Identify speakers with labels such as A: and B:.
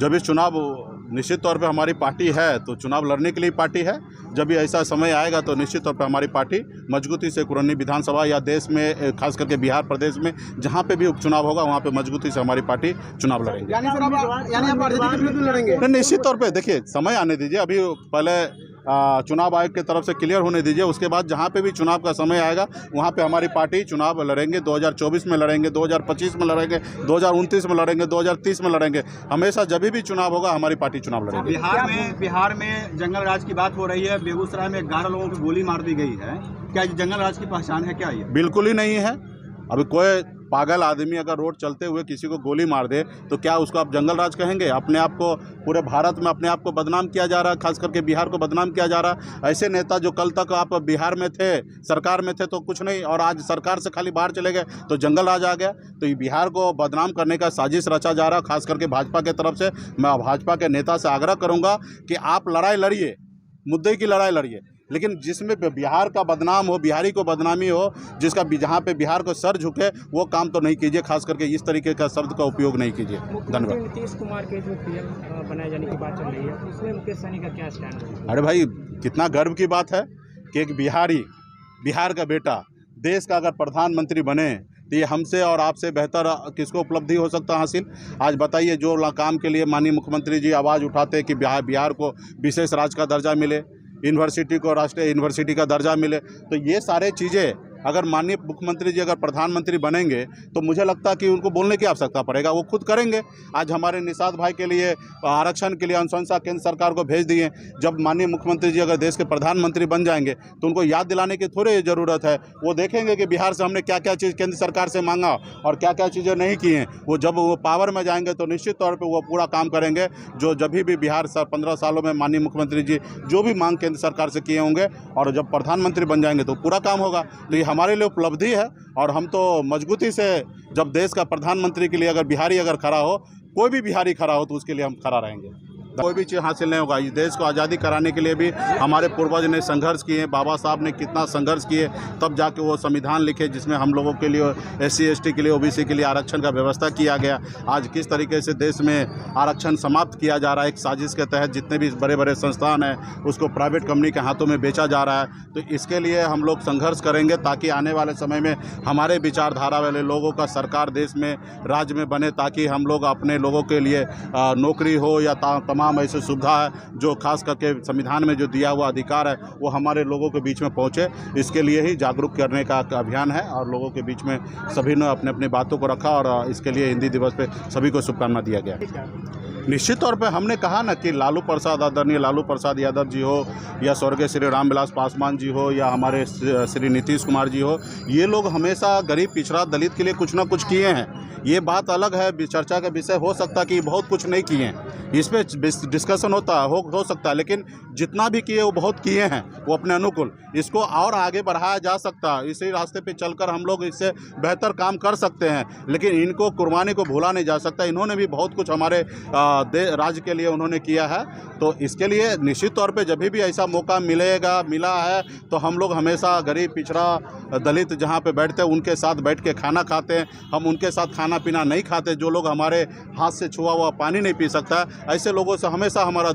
A: जब इस चुनाव निश्चित तौर पे हमारी पार्टी है तो चुनाव लड़ने के लिए पार्टी है। जब भी ऐसा समय आएगा तो निश्चित तौर पे हमारी पार्टी मजबूती से कुरनी विधानसभा या देश में खास करके बिहार प्रदेश में जहाँ पे भी उपचुनाव होगा वहाँ पे मजबूती से हमारी पार्टी चुनाव लड़ेंगे।
B: यानी आप आरजेडी के विरुद्ध लड़ेंगे?
A: निश्चित तौर पे देखिए, समय आने दीजिए, अभी पहले चुनाव आयोग की तरफ से क्लियर होने दीजिए, उसके बाद जहाँ पे भी चुनाव का समय आएगा वहाँ पे हमारी पार्टी चुनाव लड़ेंगे। 2024 में लड़ेंगे, 2025 में लड़ेंगे, 2029 में लड़ेंगे, 2030 में लड़ेंगे। हमेशा जब भी चुनाव होगा हमारी पार्टी चुनाव लड़ेगी।
C: बिहार में जंगल राज की बात हो रही है। बेगूसराय में 11 लोगों की गोली मार दी गई है। क्या ये जंगल राज की पहचान है? क्या ये?
A: बिल्कुल ही नहीं है। अभी कोई पागल आदमी अगर रोड चलते हुए किसी को गोली मार दे तो क्या उसको आप जंगल राज कहेंगे? अपने आप को पूरे भारत में अपने आप को बदनाम किया जा रहा है, खास करके बिहार को बदनाम किया जा रहा है। ऐसे नेता जो कल तक आप बिहार में थे, सरकार में थे तो कुछ नहीं, और आज सरकार से खाली बाहर चले गए तो जंगल राज आ गया। तो ये बिहार को बदनाम करने का साजिश रचा जा रहा है, खास करके भाजपा की तरफ से। मैं भाजपा के नेता से आग्रह करूँगा कि आप लड़ाई लड़िए, मुद्दे की लड़ाई लड़िए, लेकिन जिसमें बिहार का बदनाम हो, बिहारी को बदनामी हो, जिसका जहाँ पे बिहार को सर झुके वो काम तो नहीं कीजिए। खास करके इस तरीके का शब्द का उपयोग नहीं कीजिए। धन्यवाद।
D: नीतीश कुमार के जो पीएम बनाए जाने की बात चल रही है, उसमें मुकेश सहनी का क्या स्टैंड है?
A: अरे भाई, कितना गर्व की बात है कि एक बिहारी, बिहार का बेटा देश का अगर प्रधानमंत्री बने तो ये हमसे और आपसे बेहतर किसको उपलब्धि हो सकता है हासिल? आज बताइए, जो काम के लिए माननीय मुख्यमंत्री जी आवाज़ उठाते हैं कि बिहार को विशेष राज्य का दर्जा मिले, यूनिवर्सिटी को राष्ट्रीय यूनिवर्सिटी का दर्जा मिले, तो ये सारे चीज़ें अगर माननीय मुख्यमंत्री जी अगर प्रधानमंत्री बनेंगे तो मुझे लगता है कि उनको बोलने की आवश्यकता पड़ेगा, वो खुद करेंगे। आज हमारे निषाद भाई के लिए आरक्षण के लिए अनुशंसा केंद्र सरकार को भेज दिए। जब माननीय मुख्यमंत्री जी अगर देश के प्रधानमंत्री बन जाएंगे तो उनको याद दिलाने की थोड़ी ज़रूरत है। वो देखेंगे कि बिहार से हमने क्या क्या चीज़ केंद्र सरकार से मांगा और क्या क्या चीज़ें नहीं की हैं। वो जब वो पावर में जाएंगे तो निश्चित तौर पर वो पूरा काम करेंगे जो जब भी बिहार 15 सालों में माननीय मुख्यमंत्री जी जो भी मांग केंद्र सरकार से किए होंगे, और जब प्रधानमंत्री बन जाएंगे तो पूरा काम होगा। तो ये हमारे लिए उपलब्धि है, और हम तो मजबूती से जब देश का प्रधानमंत्री के लिए अगर बिहारी अगर खड़ा हो, कोई भी बिहारी खड़ा हो, तो उसके लिए हम खड़ा रहेंगे। कोई भी चीज़ हासिल नहीं होगा। इस देश को आज़ादी कराने के लिए भी हमारे पूर्वज ने संघर्ष किए, बाबा साहब ने कितना संघर्ष किए, तब जाके वो संविधान लिखे जिसमें हम लोगों के लिए, SC ST के लिए, OBC के लिए आरक्षण का व्यवस्था किया गया। आज किस तरीके से देश में आरक्षण समाप्त किया जा रहा है, एक साजिश के तहत जितने भी बड़े बड़े संस्थान हैं उसको प्राइवेट कंपनी के हाथों में बेचा जा रहा है। तो इसके लिए हम लोग संघर्ष करेंगे ताकि आने वाले समय में हमारे विचारधारा वाले लोगों का सरकार देश में, राज्य में बने, ताकि हम लोग अपने लोगों के लिए नौकरी हो या तमाम ऐसी सुविधा है जो खास करके संविधान में जो दिया हुआ अधिकार है वो हमारे लोगों के बीच में पहुंचे। इसके लिए ही जागरूक करने का अभियान है, और लोगों के बीच में सभी ने अपने अपनी बातों को रखा, और इसके लिए हिंदी दिवस पे सभी को शुभकामना दिया गया। निश्चित तौर पे हमने कहा ना कि लालू प्रसाद, आदरणीय लालू प्रसाद यादव जी हो, या स्वर्गीय श्री रामविलास पासवान जी हो, या हमारे श्री नीतीश कुमार जी हो, ये लोग हमेशा गरीब, पिछड़ा, दलित के लिए कुछ ना कुछ किए हैं। ये बात अलग है, चर्चा का विषय हो सकता है कि बहुत कुछ नहीं किए हैं, इस पर डिस्कशन हो सकता है, लेकिन जितना भी किए वो बहुत किए हैं वो अपने अनुकूल। इसको और आगे बढ़ाया जा सकता है, इसी रास्ते पे चलकर हम लोग इससे बेहतर काम कर सकते हैं, लेकिन इनको कुर्बानी को भूला नहीं जा सकता। इन्होंने भी बहुत कुछ हमारे राज्य के लिए उन्होंने किया है। तो इसके लिए निश्चित तौर पे जब भी ऐसा मौका मिला है तो हम लोग हमेशा गरीब, पिछड़ा, दलित जहाँ पे बैठते हैं उनके साथ बैठ के खाना खाते हैं। हम उनके साथ खाना पीना नहीं खाते। जो लोग हमारे हाथ से छुआ हुआ पानी नहीं पी सकता, ऐसे लोगों से हमेशा हमारा